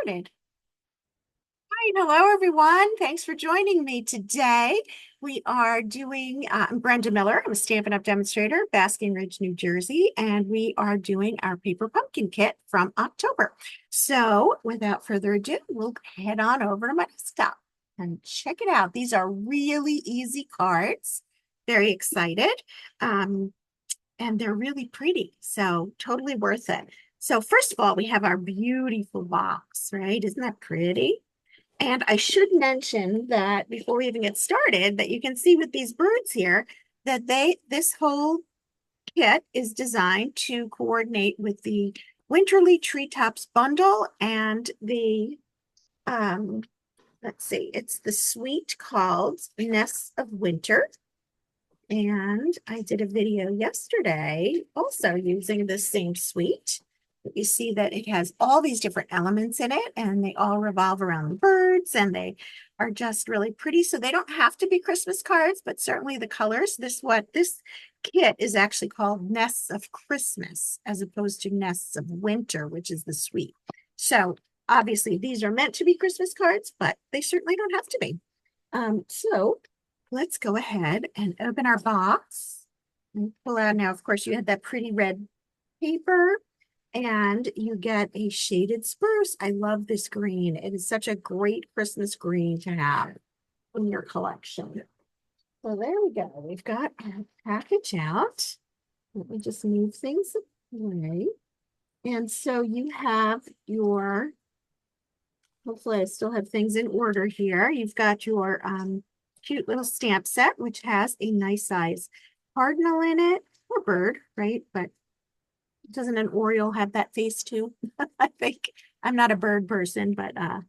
started. Hi, hello everyone. Thanks for joining me today. We are doing, I'm Brenda Miller. I'm a Stampin' Up! Demonstrator, Basking Ridge, New Jersey, and we are doing our paper pumpkin kit from October. So without further ado, we'll head on over to my desktop and check it out. These are really easy cards. Very excited. Um, and they're really pretty, so totally worth it. So first of all, we have our beautiful box, right? Isn't that pretty? And I should mention that before we even get started, that you can see with these birds here that this whole kit is designed to coordinate with the Winterly Treetops bundle and the let's see, it's the suite called Nests of Winter. And I did a video yesterday also using this same suite. You see that it has all these different elements in it, and they all revolve around the birds, and they are just really pretty. So they don't have to be Christmas cards, but certainly the colors. This kit is actually called Nests of Christmas, as opposed to Nests of Winter, which is the suite. So obviously these are meant to be Christmas cards, but they certainly don't have to be. So let's go ahead and open our box and pull out now. Of course, you had that pretty red paper and you get a shaded spruce. I love this green. It is such a great Christmas green to have in your collection. So there we go. We've got our package out. Let me just move things away. And so you have your, hopefully I still have things in order here. You've got your cute little stamp set, which has a nice size cardinal in it, or bird, right? But doesn't an Oriole have that face too? I think I'm not a bird person, but I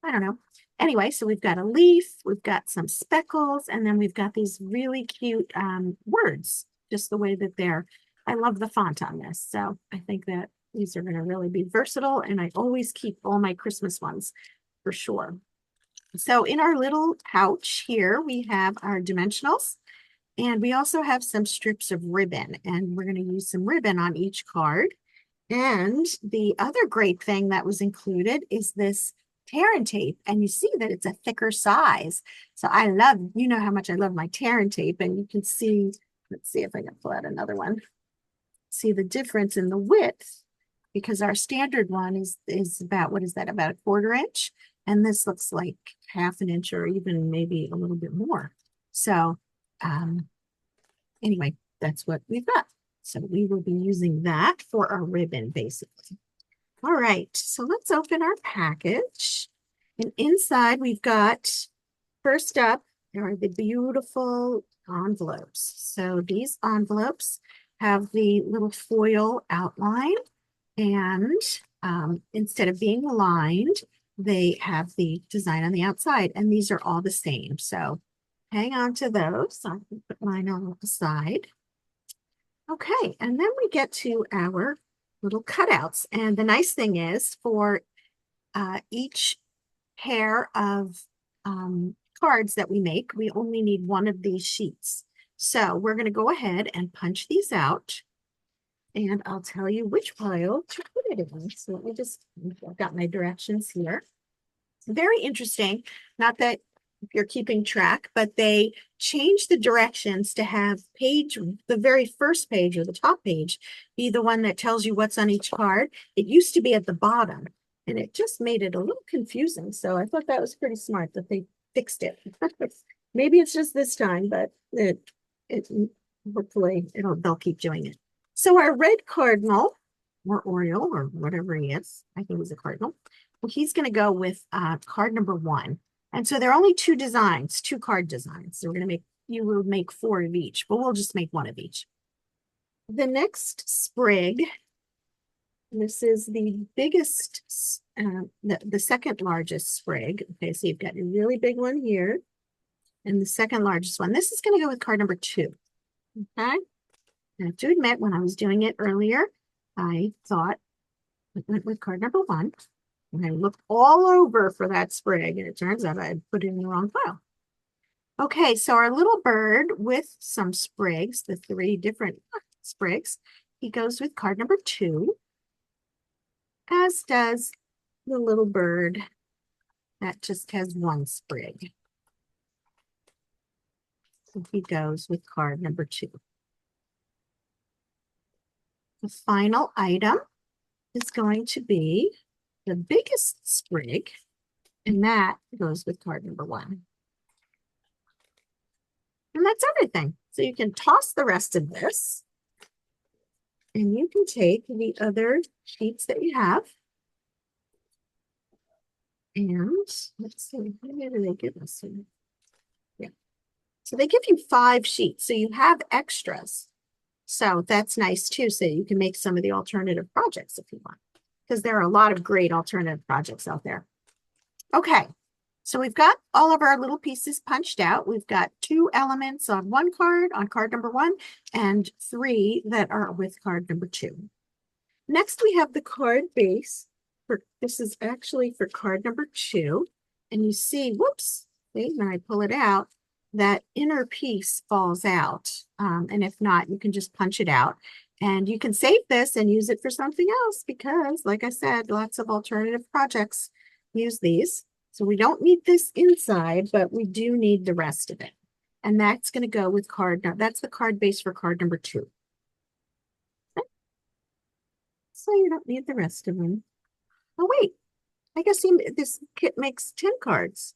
don't know. Anyway, so we've got a leaf, we've got some speckles, and then we've got these really cute words, just the way that they're. I love the font on this. So I think that these are going to really be versatile, and I always keep all my Christmas ones for sure. So in our little pouch here, we have our dimensionals, and we also have some strips of ribbon, and we're going to use some ribbon on each card. And the other great thing that was included is this tear and tape, and you see that it's a thicker size. So I love, you know how much I love my tear and tape, and you can see, let's see if I can pull out another one. See the difference in the width, because our standard one is about, what is that, about a 1/4 inch? And this looks like 1/2 inch or even maybe a little bit more. So anyway, that's what we've got. So we will be using that for our ribbon, basically. All right, so let's open our package. And inside we've got, first up, there are the beautiful envelopes. So these envelopes have the little foil outline, and instead of being lined, they have the design on the outside, and these are all the same. So hang on to those. I can put mine on the side. Okay, and then we get to our little cutouts. And the nice thing is for each pair of cards that we make, we only need one of these sheets. So we're going to go ahead and punch these out. And I'll tell you which pile to put it in. So let me just, I've got my directions here. Very interesting. Not that you're keeping track, but they changed the directions to have the very first page or the top page be the one that tells you what's on each card. It used to be at the bottom, and it just made it a little confusing. So I thought that was pretty smart that they fixed it. Maybe it's just this time, but hopefully they'll keep doing it. So our red cardinal, or Oriole, or whatever he is, I think he's a cardinal. Well, he's going to go with card number 1. And so there are only 2 designs, 2 card designs. So you will make 4 of each, but we'll just make 1 of each. The next sprig, this is the biggest, the second largest sprig. Okay, so you've got a really big one here, and the second largest one. This is going to go with card number 2. Okay, I have to admit, when I was doing it earlier, I thought it went with card number 1. And I looked all over for that sprig, and it turns out I had put it in the wrong pile. Okay, so our little bird with some sprigs, the 3 different sprigs, he goes with card number 2, as does the little bird that just has one sprig. So he goes with card number 2. The final item is going to be the biggest sprig, and that goes with card number 1. And that's everything. So you can toss the rest of this, and you can take the other sheets that you have. And let's see, where do they give us here? Yeah. So they give you 5 sheets. So you have extras. So that's nice too. So you can make some of the alternative projects if you want, because there are a lot of great alternative projects out there. Okay. So we've got all of our little pieces punched out. We've got 2 elements on one card, on card number 1, and 3 that are with card number 2. Next, we have the card base. This is actually for card number 2. And you see, whoops, when I pull it out, that inner piece falls out. And if not, you can just punch it out. And you can save this and use it for something else because, like I said, lots of alternative projects use these. So we don't need this inside, but we do need the rest of it. And that's going to go with that's the card base for card number 2. Okay. So you don't need the rest of them. Oh, wait, I guess this kit makes 10 cards.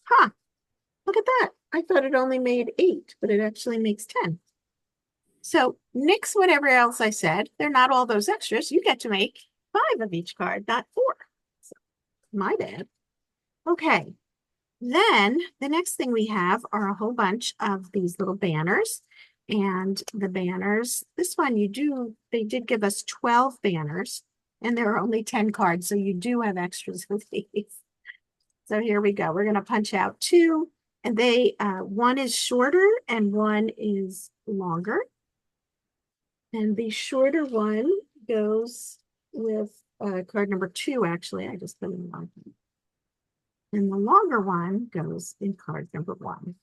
Huh, look at that. I thought it only made 8, but it actually makes 10. So nix whatever else I said. They're not all those extras. You get to make 5 of each card, not 4. So, my bad. Okay, then the next thing we have are a whole bunch of these little banners. And the banners, this one they did give us 12 banners. And there are only 10 cards, so you do have extras with these. So here we go. We're going to punch out 2, and one is shorter and one is longer. And the shorter one goes with card number 2, actually. I just put it in wrong. And the longer one goes in card number 1.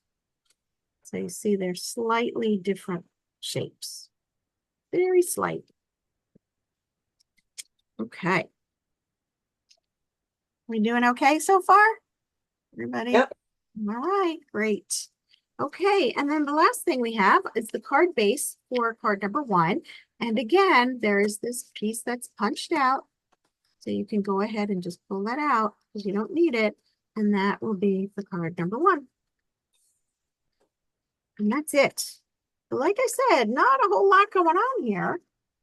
So you see they're slightly different shapes. Very slight. Okay. We doing okay so far? Everybody? Yep. All right, great. Okay, and then the last thing we have is the card base for card number 1. And again, there is this piece that's punched out. So you can go ahead and just pull that out because you don't need it. And that will be the card number 1. And that's it. Like I said, not a whole lot going on here,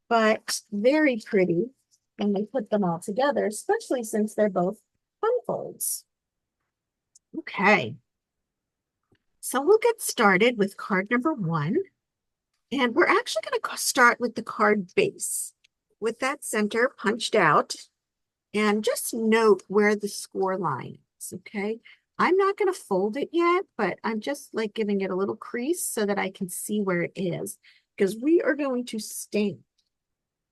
but very pretty when they put them all together, especially since they're both fun folds. Okay. So we'll get started with card number 1. And we're actually going to start with the card base with that center punched out. And just note where the score line is, okay? I'm not going to fold it yet, but I'm just like giving it a little crease so that I can see where it is because we are going to stamp.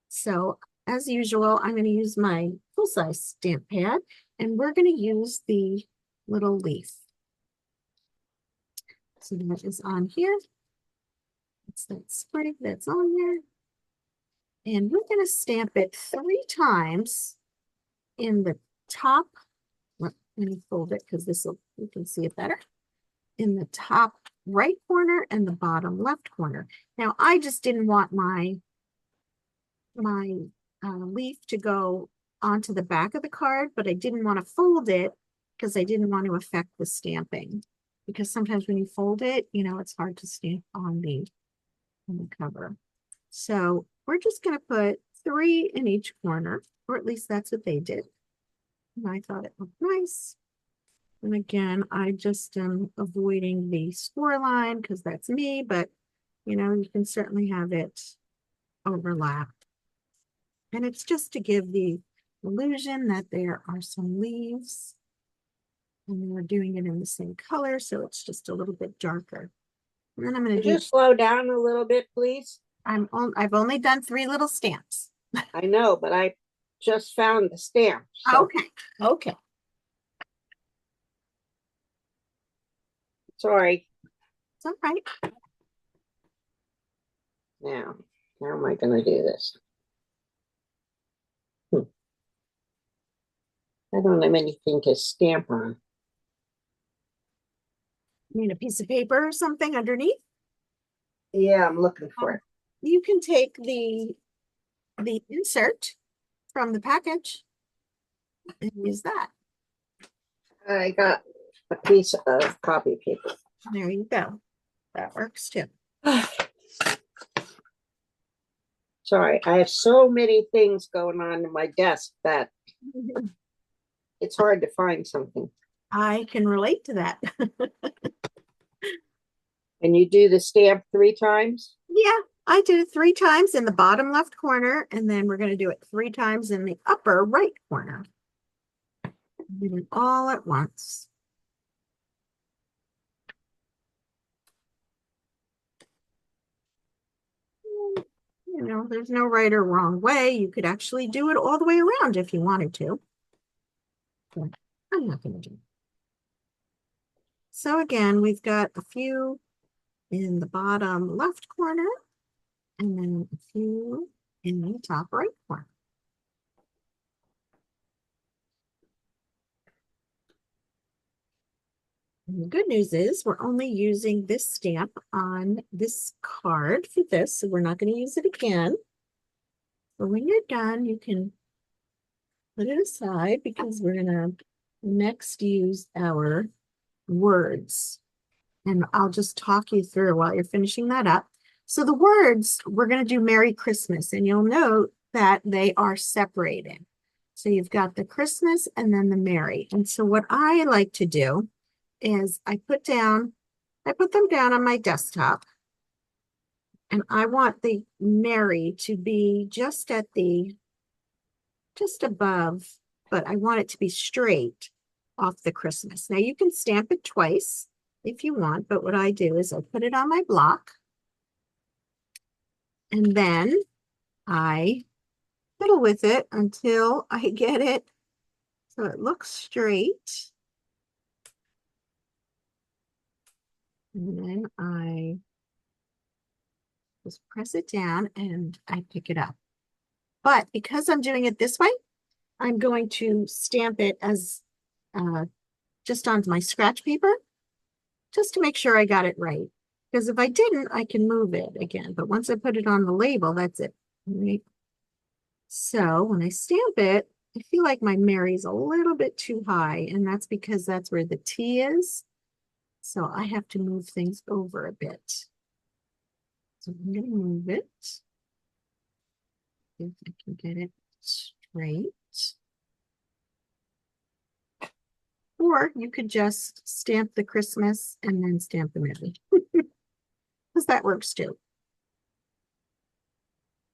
So as usual, I'm going to use my full-size stamp pad and we're going to use the little leaf. So that is on here. It's that sprig that's on there. And we're going to stamp it 3 times in the top. Let me fold it because you can see it better. In the top right corner and the bottom left corner. Now, I just didn't want my leaf to go onto the back of the card, but I didn't want to fold it because I didn't want to affect the stamping. Because sometimes when you fold it, it's hard to stamp on the cover. So we're just going to put 3 in each corner, or at least that's what they did. And I thought it looked nice. And again, I just am avoiding the score line because that's me, but you can certainly have it overlap. And it's just to give the illusion that there are some leaves and we're doing it in the same color, so it's just a little bit darker. And then I'm going to Could you slow down a little bit, please? I've only done 3 little stamps. I know, but I just found the stamp. So Okay. sorry. It's all right. Now, how am I going to do this? I don't have anything to stamp on. I mean, a piece of paper or something underneath. Yeah, I'm looking for it. You can take the insert from the package and use that. I got a piece of copy paper. There you go. That works too. Sorry, I have so many things going on in my desk that it's hard to find something. I can relate to that. And you do the stamp 3 times? Yeah, I did it 3 times in the bottom left corner, and then we're going to do it 3 times in the upper right corner. Do it all at once. You know, there's no right or wrong way. You could actually do it all the way around if you wanted to. But I'm not going to do it. So again, we've got a few in the bottom left corner, and then a few in the top right corner. And the good news is we're only using this stamp on this card for this, so we're not going to use it again. But when you're done, you can put it aside because we're going to next use our words. And I'll just talk you through while you're finishing that up. So the words, we're going to do Merry Christmas, and you'll note that they are separated. So you've got the Christmas and then the Merry. And so what I like to do is I put them down on my desktop, and I want the Merry to be just above, but I want it to be straight off the Christmas. Now you can stamp it twice if you want, but what I do is I put it on my block, and then I fiddle with it until I get it so it looks straight. And then I just press it down and I pick it up. But because I'm doing it this way, I'm going to stamp it as just onto my scratch paper, just to make sure I got it right. Because if I didn't, I can move it again. But once I put it on the label, that's it. Right? So when I stamp it, I feel like my Mary's a little bit too high, and that's because that's where the T is. So I have to move things over a bit. So I'm going to move it. If I can get it straight. Or you could just stamp the Christmas and then stamp the Merry. Because that works too.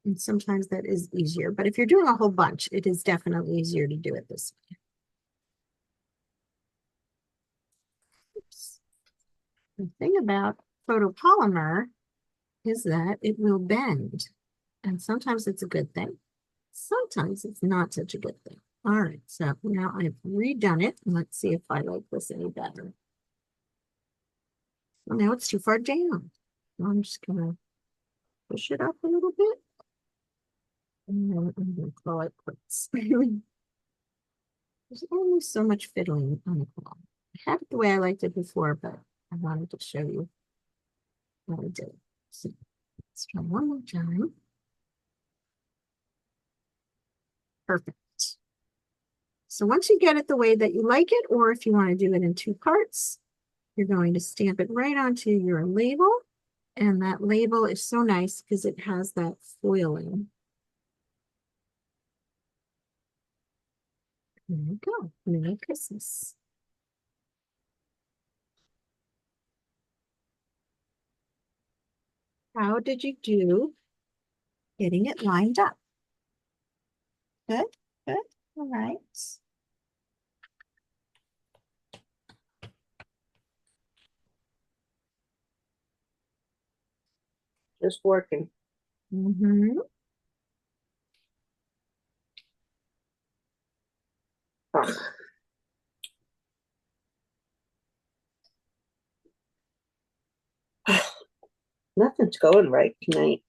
And sometimes that is easier. But if you're doing a whole bunch, it is definitely easier to do it this way. Oops. The thing about photopolymer is that it will bend. And sometimes it's a good thing. Sometimes it's not such a good thing. All right, so now I've redone it. Let's see if I like this any better. Well, now it's too far down. I'm just gonna push it up a little bit. And then I'm gonna call it quits. There's only so much fiddling on the call. I had it the way I liked it before, but I wanted to show you what I did. So let's try one more time. Perfect. So once you get it the way that you like it, or if you want to do it in 2 parts, you're going to stamp it right onto your label. And that label is so nice because it has that foiling. There you go. Merry Christmas. How did you do getting it lined up? Good, good. All right. Just working. Mm-hmm. Oh. Nothing's going right tonight.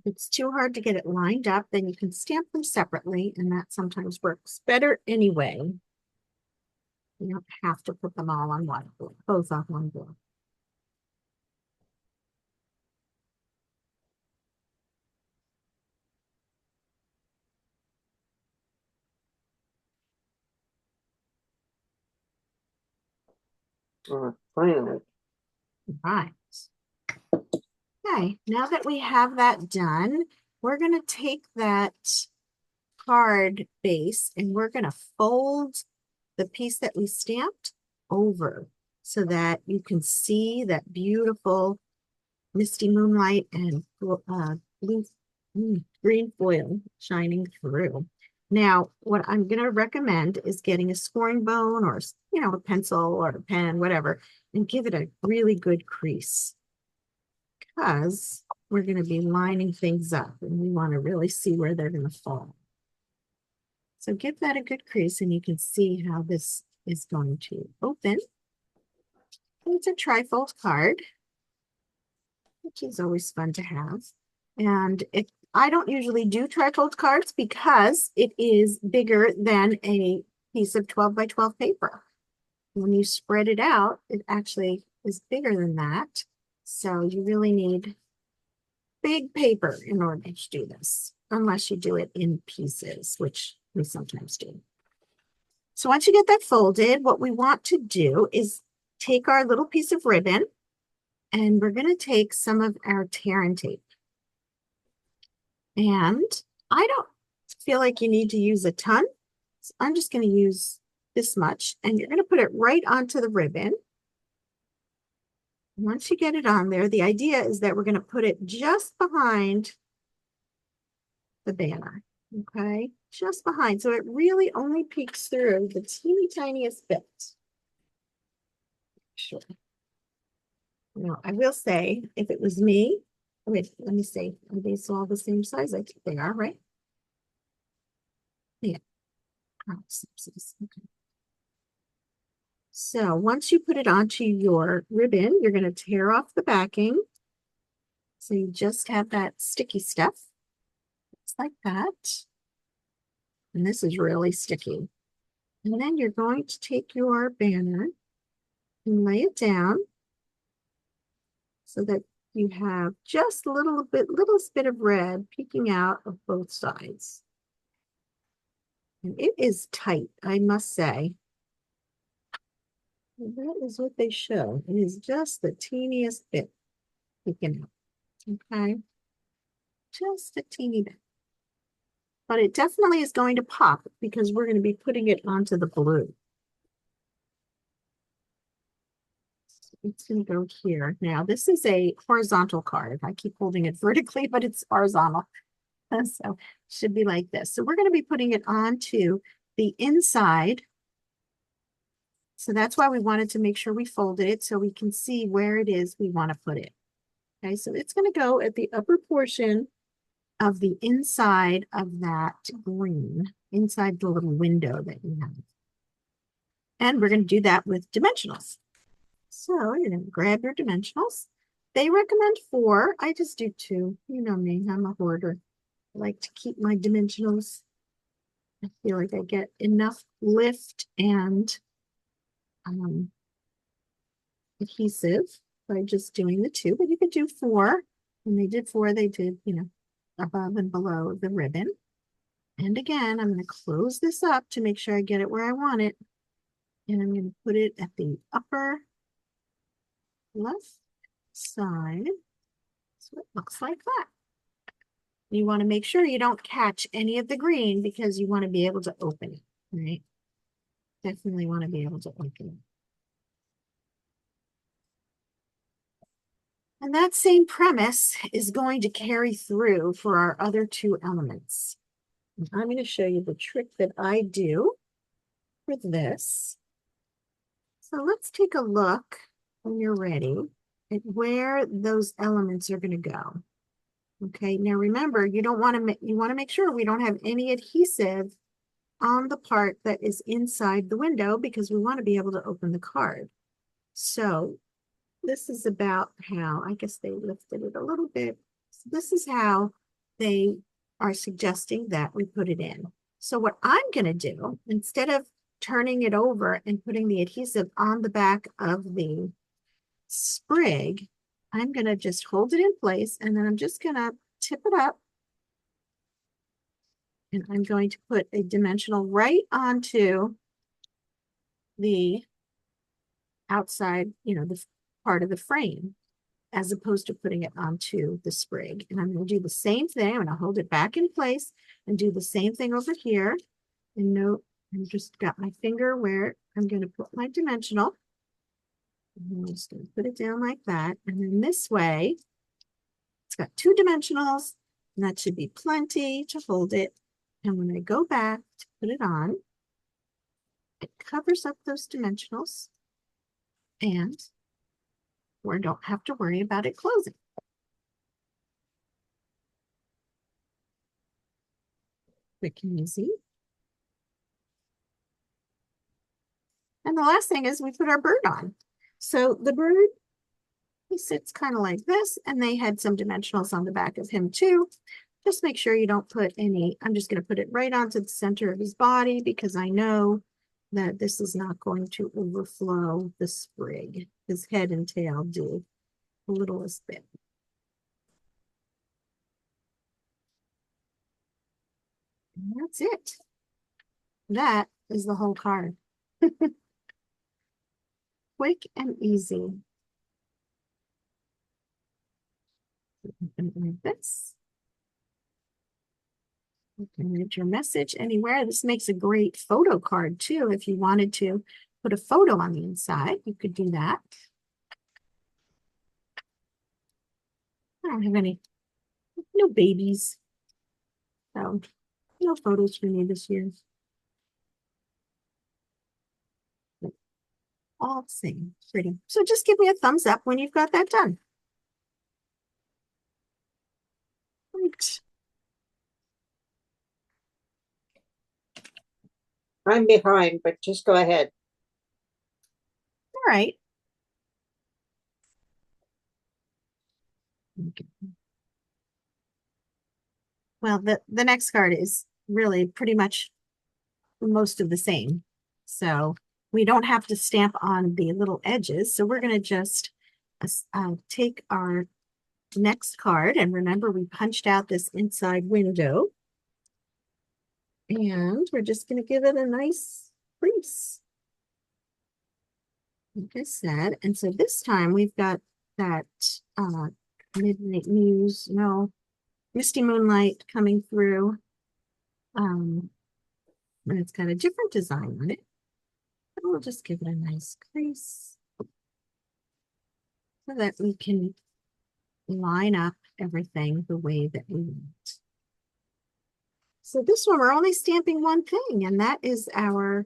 it's too hard to get it lined up, then you can stamp them separately, and that sometimes works better anyway. You don't have to put them all on one board, both on one board. Finally. Right. Okay, now that we have that done, we're going to take that card base and we're going to fold the piece that we stamped over so that you can see that beautiful misty moonlight and blue green foil shining through. Now, what I'm going to recommend is getting a scoring bone or, a pencil or a pen, whatever, and give it a really good crease because we're going to be lining things up and we want to really see where they're going to fall. So give that a good crease and you can see how this is going to open. It's a trifold card, which is always fun to have. And I don't usually do trifold cards because it is bigger than a piece of 12 by 12 paper. When you spread it out, it actually is bigger than that. So you really need big paper in order to do this, unless you do it in pieces, which we sometimes do. So once you get that folded, what we want to do is take our little piece of ribbon and we're going to take some of our tear and tape. And I don't feel like you need to use a ton. So I'm just going to use this much and you're going to put it right onto the ribbon. Once you get it on there, the idea is that we're going to put it just behind the banner, okay? Just behind, so it really only peeks through the teeny tiniest bit. Sure. Now, I will say, if it was me, wait, let me see, are these all the same size? I think they are, right? Yeah. Oh, okay. So once you put it onto your ribbon, you're going to tear off the backing. So you just have that sticky stuff. It's like that. And this is really sticky. And then you're going to take your banner and lay it down so that you have just a littlest bit of red peeking out of both sides. And it is tight, I must say. And that is what they show. It is just the teeniest bit peeking out. Okay. Just a teeny bit. But it definitely is going to pop because we're going to be putting it onto the blue. It's going to go here. Now, this is a horizontal card. I keep holding it vertically, but it's horizontal. So it should be like this. So we're going to be putting it onto the inside. So that's why we wanted to make sure we folded it so we can see where it is we want to put it. Okay, so it's going to go at the upper portion of the inside of that green, inside the little window that you have. And we're going to do that with dimensionals. So you're going to grab your dimensionals. They recommend 4. I just do 2. You know me, I'm a hoarder. I like to keep my dimensionals. I feel like I get enough lift and adhesive by just doing the 2, but you could do 4. When they did 4, they did, above and below the ribbon. And again, I'm going to close this up to make sure I get it where I want it. And I'm going to put it at the upper left side. So it looks like that. You want to make sure you don't catch any of the green because you want to be able to open it, right? Definitely want to be able to open it. And that same premise is going to carry through for our other 2 elements. And I'm going to show you the trick that I do for this. So let's take a look when you're ready at where those elements are going to go. Okay, now remember, you want to make sure we don't have any adhesive on the part that is inside the window because we want to be able to open the card. So this is about how, I guess they lifted it a little bit. So this is how they are suggesting that we put it in. So what I'm going to do, instead of turning it over and putting the adhesive on the back of the sprig, I'm going to just hold it in place, and then I'm just going to tip it up. And I'm going to put a dimensional right onto the outside, the part of the frame, as opposed to putting it onto the sprig. And I'm going to do the same thing. I'm going to hold it back in place and do the same thing over here. And note, I just got my finger where I'm going to put my dimensional. And I'm just going to put it down like that. And then this way, it's got two dimensionals, and that should be plenty to hold it. And when I go back to put it on, it covers up those dimensionals, and we don't have to worry about it closing. Quick and easy. And the last thing is we put our bird on. So the bird, he sits kind of like this, and they had some dimensionals on the back of him too. Just make sure you don't put any, I'm just going to put it right onto the center of his body, because I know that this is not going to overflow the sprig. His head and tail do the littlest bit. And that's it. That is the whole card. Quick and easy. Like this. You can read your message anywhere. This makes a great photo card too. If you wanted to put a photo on the inside, you could do that. I don't have any, no babies. So no photos for me this year. All the same, pretty. So just give me a thumbs up when you've got that done. Right. I'm behind, but just go ahead. All right. Okay. Well, the next card is really pretty much most of the same. So we don't have to stamp on the little edges. So we're going to just take our next card. And remember, we punched out this inside window. And we're just going to give it a nice crease, like I said. And so this time we've got that Midnight Muse, no, Misty Moonlight coming through. And it's got a different design on it. But we'll just give it a nice crease so that we can line up everything the way that we want. So this one, we're only stamping one thing, and that is our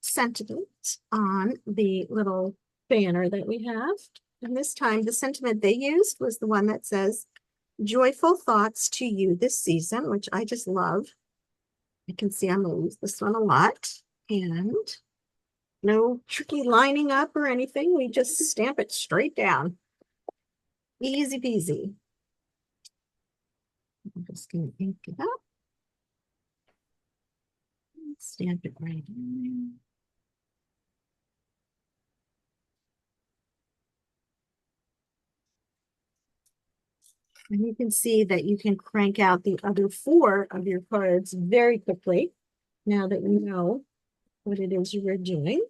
sentiment on the little banner that we have. And this time, the sentiment they used was the one that says, "Joyful thoughts to you this season," which I just love. I can see I'm going to use this one a lot. And no tricky lining up or anything. We just stamp it straight down. Easy peasy. I'm just going to ink it up. Stamp it right in there. And you can see that you can crank out the other 4 of your cards very quickly now that you know what it is you're doing.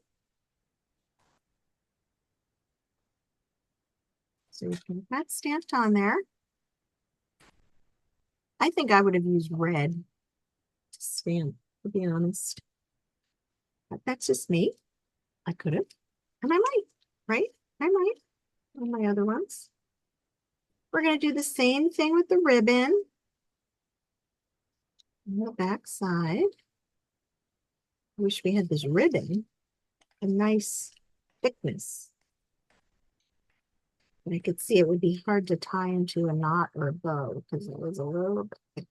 So you can get that stamped on there. I think I would have used red to stamp, to be honest. But that's just me. I could have. And I might, right? I might on my other ones. We're going to do the same thing with the ribbon on the back side. I wish we had this ribbon, a nice thickness. And I could see it would be hard to tie into a knot or a bow because it was a little bit thick.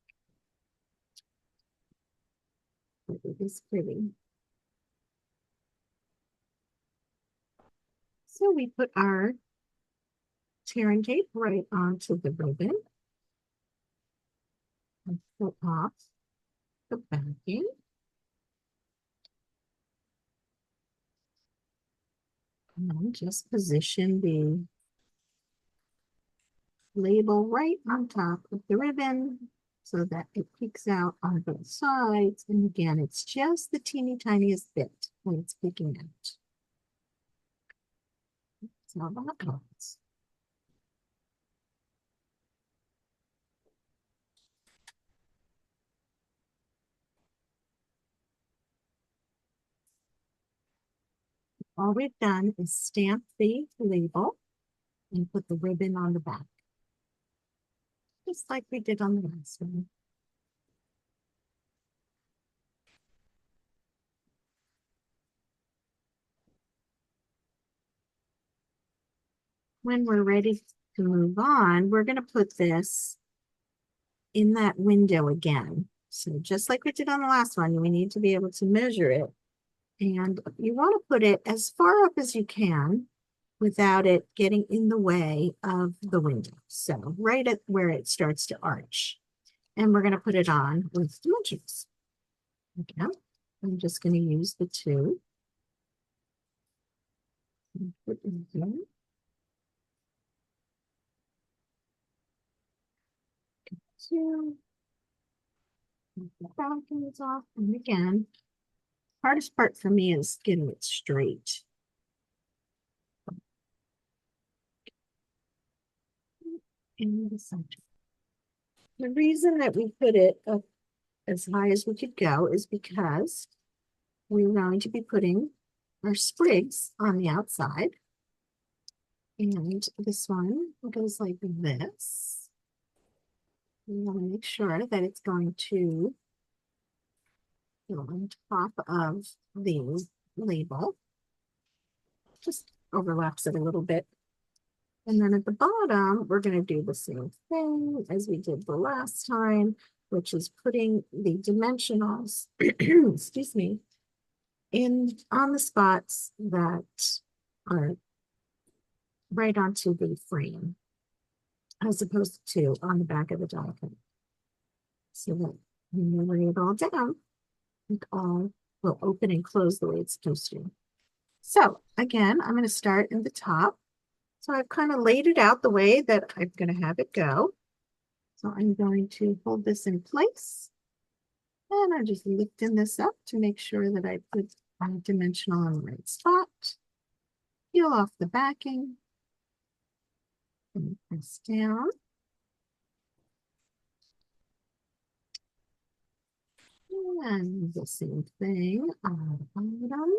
But it is pretty. So we put our tearing tape right onto the ribbon. and pull off the backing. And then just position the label right on top of the ribbon so that it peeks out on both sides. And again, it's just the teeny tiniest bit when it's peeking out. So that counts. All we've done is stamp the label and put the ribbon on the back, just like we did on the last one. When we're ready to move on, we're going to put this in that window again. So just like we did on the last one, we need to be able to measure it. And you want to put it as far up as you can without it getting in the way of the window. So right at where it starts to arch. And we're going to put it on with dimensions. Okay, I'm just going to use the two. Put in here. Two. The balconies off. And again, hardest part for me is getting it straight. In the center. The reason that we put it up as high as we could go is because we're going to be putting our sprigs on the outside. And this one goes like this. We want to make sure that it's going to go on top of the label. Just overlaps it a little bit. And then at the bottom, we're going to do the same thing as we did the last time, which is putting the dimensionals, excuse me, in on the spots that are right onto the frame, as opposed to on the back of the document. So that when you lay it all down, it all will open and close the way it's supposed to. So again, I'm going to start in the top. So I've kind of laid it out the way that I'm going to have it go. So I'm going to hold this in place. And I'm just lifting this up to make sure that I put my dimensional in the right spot. Peel off the backing. And press down. And the same thing on the bottom.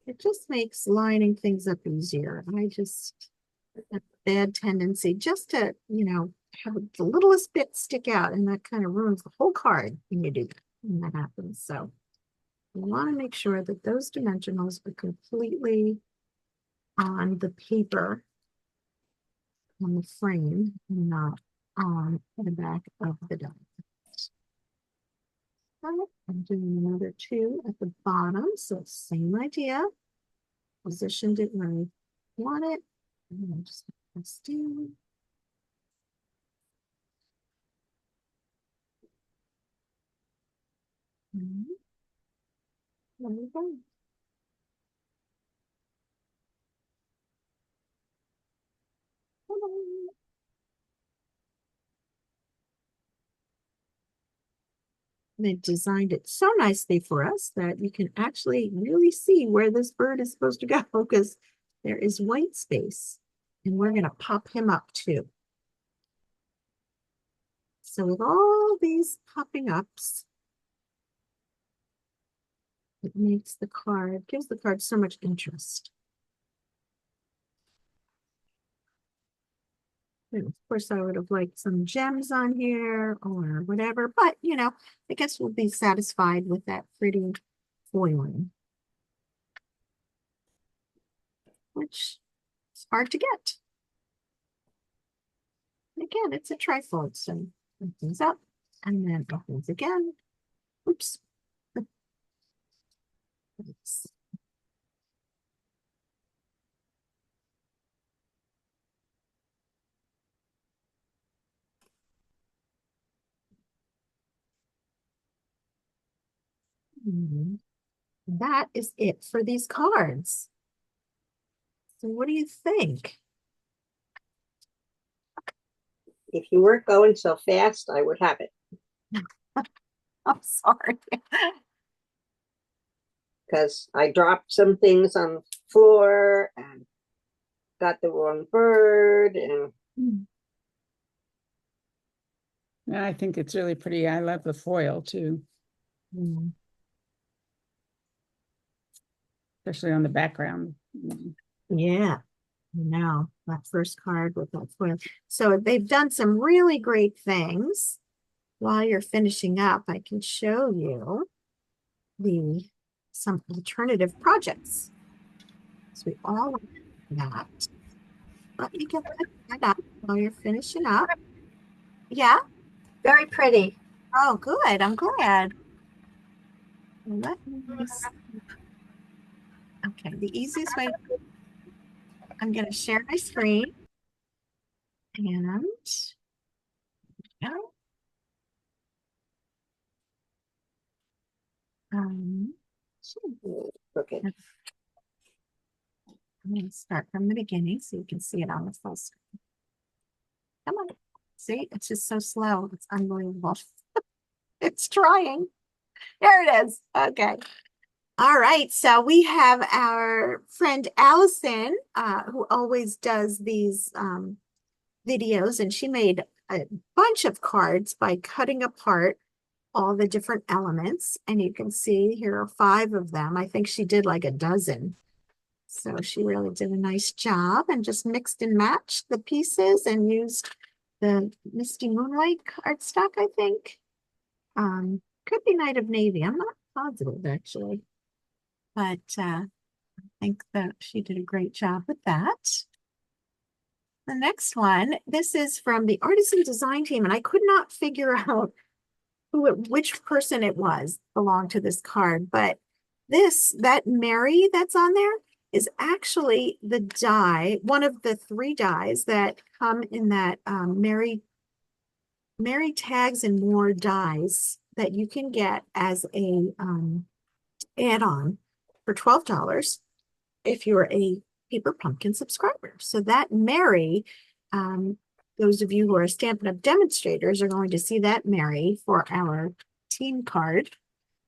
It just makes lining things up easier. I just have a bad tendency just to, have the littlest bit stick out, and that kind of ruins the whole card when you do that, when that happens. So you want to make sure that those dimensionals are completely on the paper, on the frame, and not on the back of the document. I'm doing another two at the bottom, so same idea. Positioned it where I want it, and I'm just press down. There we go. They designed it so nicely for us that you can actually really see where this bird is supposed to go, because there is white space, and we're going to pop him up too. So with all these popping ups, it makes the card, gives the card so much interest. And of course, I would have liked some gems on here or whatever, but I guess we'll be satisfied with that pretty foiling, which is hard to get. Again, it's a trifold, so it opens up and then opens again. Oops. Oops. Mhm. That is it for these cards. So what do you think? If you weren't going so fast, I would have it I'm sorry. because I dropped some things on the floor and got the wrong bird. And And I think it's really pretty. I love the foil too, Mm. especially on the background. Yeah, now that first card with that foil. So they've done some really great things. While you're finishing up, I can show you some alternative projects. So we all like that. Let me get that up while you're finishing up. Yeah. Very pretty. Oh, good. I'm glad. Let me see. Okay, the easiest way, I'm going to share my screen. And yeah, um, okay, I'm going to start from the beginning so you can see it on the full screen. Come on. See, it's just so slow. It's unbelievable. It's trying. There it is. Okay. All right. So we have our friend Allison, who always does these videos, and she made a bunch of cards by cutting apart all the different elements. And you can see here are 5 of them. I think she did like a dozen. So she really did a nice job and just mixed and matched the pieces and used the Misty Moonlight cardstock, I think. Could be Night of Navy. I'm not positive actually, but I think that she did a great job with that. The next one, this is from the Artisan Design Team, and I could not figure out which person it was belonged to this card, but that Mary that's on there is actually the die, one of the 3 dies that come in that Mary Tags and More dies that you can get as a add-on for $12 if you're a Paper Pumpkin subscriber. So that Mary, those of you who are Stampin' Up! Demonstrators are going to see that Mary for our team card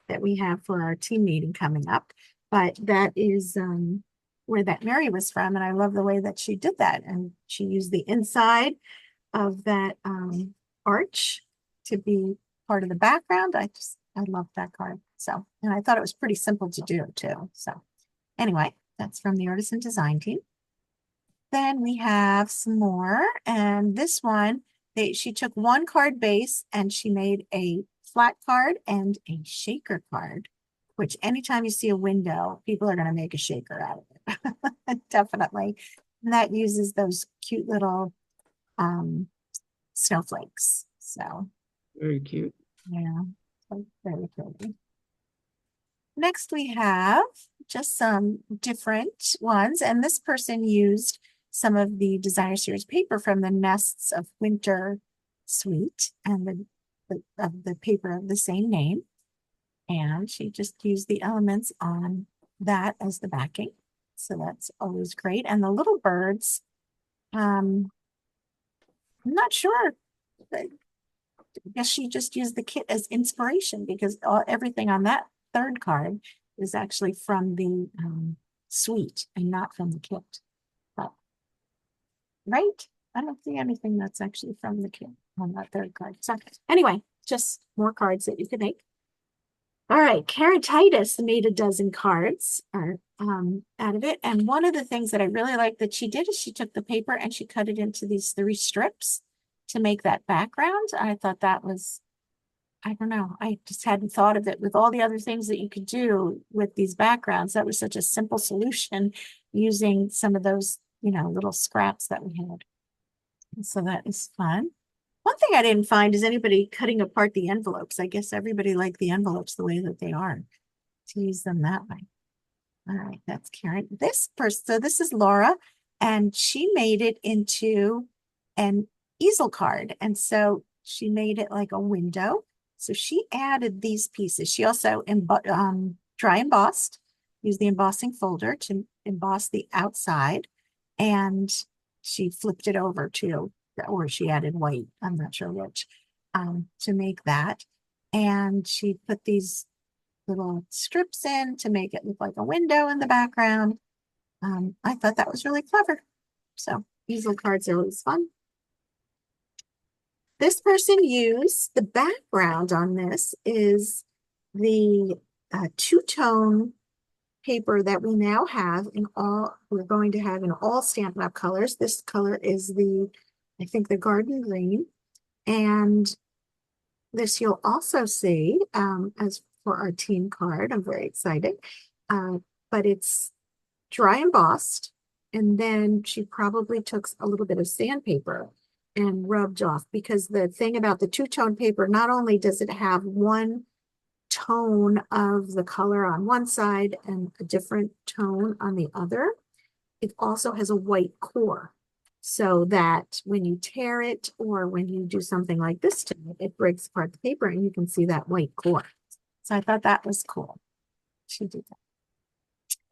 that we have for our team meeting coming up. But that is where that Mary was from, and I love the way that she did that. And she used the inside of that arch to be part of the background. I love that card. So, and I thought it was pretty simple to do too. So anyway, that's from the Artisan Design Team. Then we have some more, and this one, she took one card base and she made a flat card and a shaker card, which anytime you see a window, people are going to make a shaker out of it. Definitely. And that uses those cute little snowflakes. So Very cute. yeah, very pretty. Next we have just some different ones, and this person used some of the Designer Series paper from the Nests of Winter suite and the paper of the same name. And she just used the elements on that as the backing. So that's always great. And the little birds, I'm not sure. I guess she just used the kit as inspiration because everything on that 3rd card is actually from the suite and not from the kit. But, right? I don't see anything that's actually from the kit on that 3rd card. So anyway, just more cards that you could make. All right, Karen Titus made a dozen cards out of it. And one of the things that I really like that she did is she took the paper and she cut it into these 3 strips to make that background. I thought that was, I don't know, I just hadn't thought of it with all the other things that you could do with these backgrounds. That was such a simple solution using some of those, little scraps that we had. And so that is fun. One thing I didn't find is anybody cutting apart the envelopes. I guess everybody liked the envelopes the way that they are to use them that way. All right, that's Karen. So this is Laura, and she made it into an easel card. And so she made it like a window, So she added these pieces. She also dry embossed, used the embossing folder to emboss the outside, and she flipped it over to, or she added white, I'm not sure which, to make that. And she put these little strips in to make it look like a window in the background. I thought that was really clever. So these little cards are always fun. This person used, the background on this is the two-tone paper that we now have in all, we're going to have in all Stampin' Up! Colors. This color is the, I think, the garden green. And this you'll also see as for our team card. I'm very excited. But it's dry embossed. And then she probably took a little bit of sandpaper and rubbed off, because the thing about the two-tone paper, not only does it have one tone of the color on one side and a different tone on the other, it also has a white core, so that when you tear it or when you do something like this to it, it breaks apart the paper and you can see that white core. So I thought that was cool. She did that.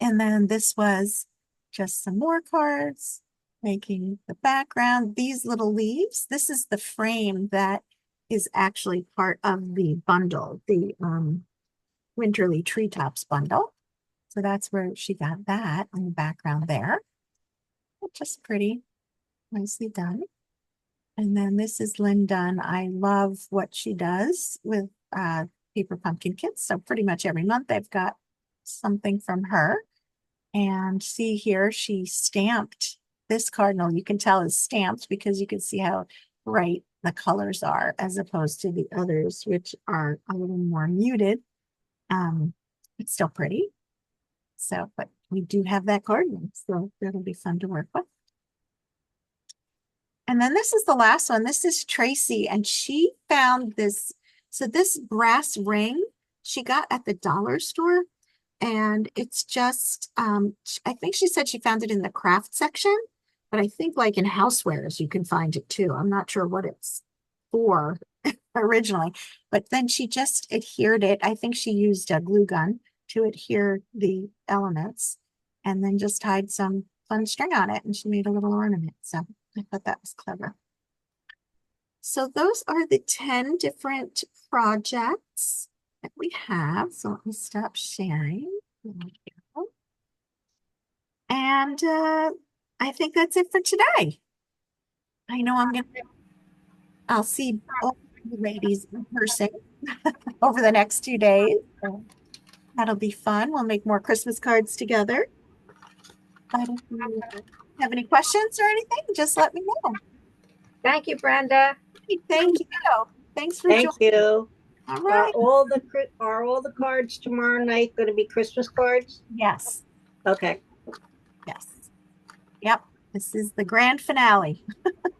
And then this was just some more cards, making the background. These little leaves, this is the frame that is actually part of the bundle, the Winterly Treetops bundle. So that's where she got that on the background there. Just pretty, nicely done. And then this is Lynn Dunn. I love what she does with paper pumpkin kits. So pretty much every month I've got something from her. And see here, she stamped this cardinal. You can tell is stamped because you can see how bright the colors are as opposed to the others, which are a little more muted. It's still pretty. So, but we do have that cardinal, so that'll be fun to work with. And then this is the last one. This is Tracy, and she found this. So this brass ring she got at the dollar store. And it's just, I think she said she found it in the craft section, but I think like in housewares, you can find it too. I'm not sure what it's for originally, but then she just adhered it. I think she used a glue gun to adhere the elements and then just tied some fun string on it, and she made a little ornament. So I thought that was clever. So those are the 10 different projects that we have. So let me stop sharing. And I think that's it for today. I know I'll see all the ladies in person over the next 2 days. So that'll be fun. We'll make more Christmas cards together. But if you have any questions or anything, just let me know. Thank you, Brenda. Thank you. Thanks for Thank joining. you. All Are right. all the cards tomorrow night going to be Christmas cards? Yes. Okay. Yes. Yep. This is the grand finale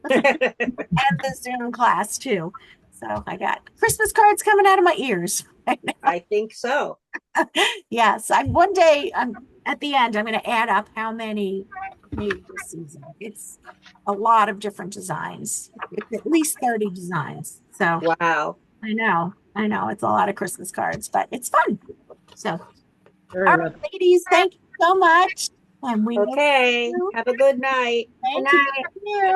and the Zoom class too. So I got Christmas cards coming out of my ears. I think so. Yes. One day at the end, I'm going to add up how many made this season. It's a lot of different designs. It's at least 30 designs. So Wow. I know. It's a lot of Christmas cards, but it's fun. So, Very all right, ladies, thank you so much. And we will Okay. see you. Have a good night. Thank Good night. you.